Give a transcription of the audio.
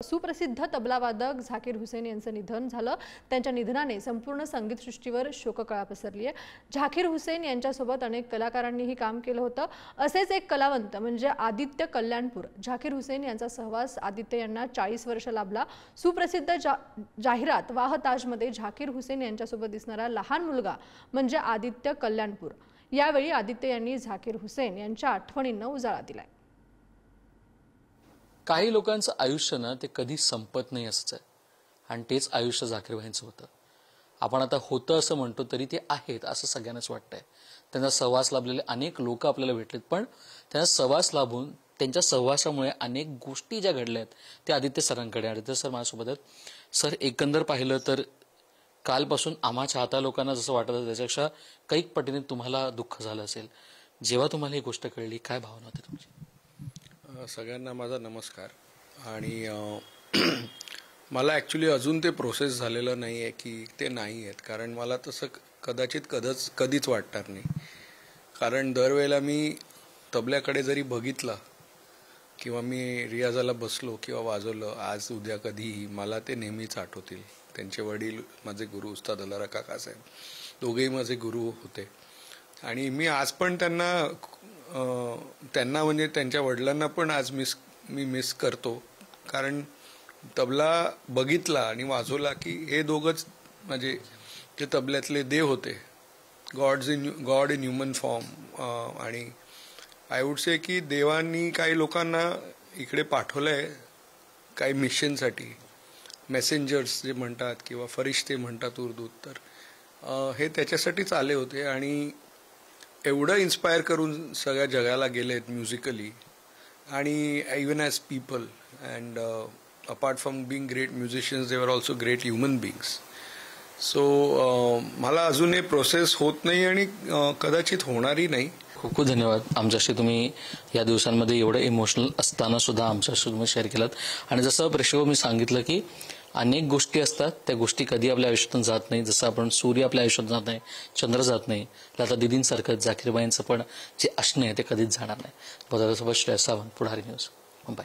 सुप्रसिद्ध तबलावादक झाकीर हुसैन यांचं निधन झालं। त्यांच्या निधनाने संपूर्ण संगीतसृष्टीवर शोककळा पसरली आहे। झाकीर हुसैन यांच्यासोबत अनेक कलाकारांनीही काम केलं होतं। असेच एक कलावंत म्हणजे आदित्य कल्याणपूर। झाकीर हुसैन यांचा सहवास आदित्य यांना 40 वर्ष लाभला। सुप्रसिद्ध जाहिरात वाह ताजमध्ये झाकीर हुसैन यांच्यासोबत दिसणारा लहान मुलगा म्हणजे आदित्य कल्याणपूर। यावेळी आदित्य यांनी झाकीर हुसैन यांच्या आठवणींना उजाळा दिलाय। काही लोकांचं आयुष्य ना ते कधी संपत नाही असंच आहे आणि तेच आयुष्य झाकीर भाईंचं होतं। आपण आता होतं असं म्हणतो तरी ते आहेत असं सगळ्यांनाच वाटतंय। त्यांचा सहवास लाभलेले अनेक लोक आपल्याला भेटलेत, पण त्यांचा सहवास लाभून त्यांच्या सहवासामुळे अनेक गोष्टी ज्या घडल्या आहेत ते आदित्य सरांकडे। आदित्य सर माझ्यासोबत आहेत। सर, एकंदर पाहिलं तर कालपासून आम्हा चाहता लोकांना जसं वाटत होतं त्याच्यापेक्षा कैक पटीने तुम्हाला दुःख झालं असेल। जेव्हा तुम्हाला ही गोष्ट कळली काय भावना होती तुमची? सगळ्यांना माझा नमस्कार। आणि मला ॲक्च्युली अजून ते प्रोसेस झालेलं नाही आहे की ते नाही आहेत, कारण मला तसं कधीच वाटणार नाही। कारण दरवेळेला मी तबल्याकडे जरी बघितलं किंवा मी रियाजाला बसलो किंवा वाजवलं आज उद्या कधीही, मला ते नेहमीच आठवतील। त्यांचे वडील माझे गुरु उस्ताद अल्लारा काकासाहेब दोघेही माझे गुरु होते आणि मी आज पण त्यांना म्हणजे त्यांच्या वडिलांना पण आज मी मिस करतो। कारण तबला बघितला आणि वाजवला की हे दोघंच म्हणजे ते तबल्यातले देव होते, गॉड इन ह्युमन फॉर्म। आणि आय वुड से की देवांनी काही लोकांना इकडे पाठवलंय काही मिशनसाठी, मेसेंजर्स जे म्हणतात किंवा फरिश्ते म्हणतात उर्दूत, तर हे त्याच्यासाठीच आले होते आणि एवढं इन्स्पायर करून सगळ्या जगाला गेलेत म्युझिकली आणि even as people. And apart from Bing great musicians they were also great human बिंग्स। So मला अजून हे प्रोसेस होत नाही आणि कदाचित होणारही नाही। खूप खूप धन्यवाद। आमच्याशी तुम्ही या दिवसांमध्ये एवढं इमोशनल असताना सुद्धा आमच्याशी तुम्ही शेअर केलात। आणि जसं प्रेक्षक मी सांगितलं की अनेक गोष्टी असतात, त्या गोष्टी कधी आपल्या आयुष्यातून जात नाही। जसं आपण सूर्य आपल्या आयुष्यात जात नाही, चंद्र जात नाही, लता दीदींसारखं झाकीर भाईंचं पण जे असणं आहे ते कधीच जाणार नाही। बघा, श्रेया सावंत, पुढारी न्यूज, मुंबई।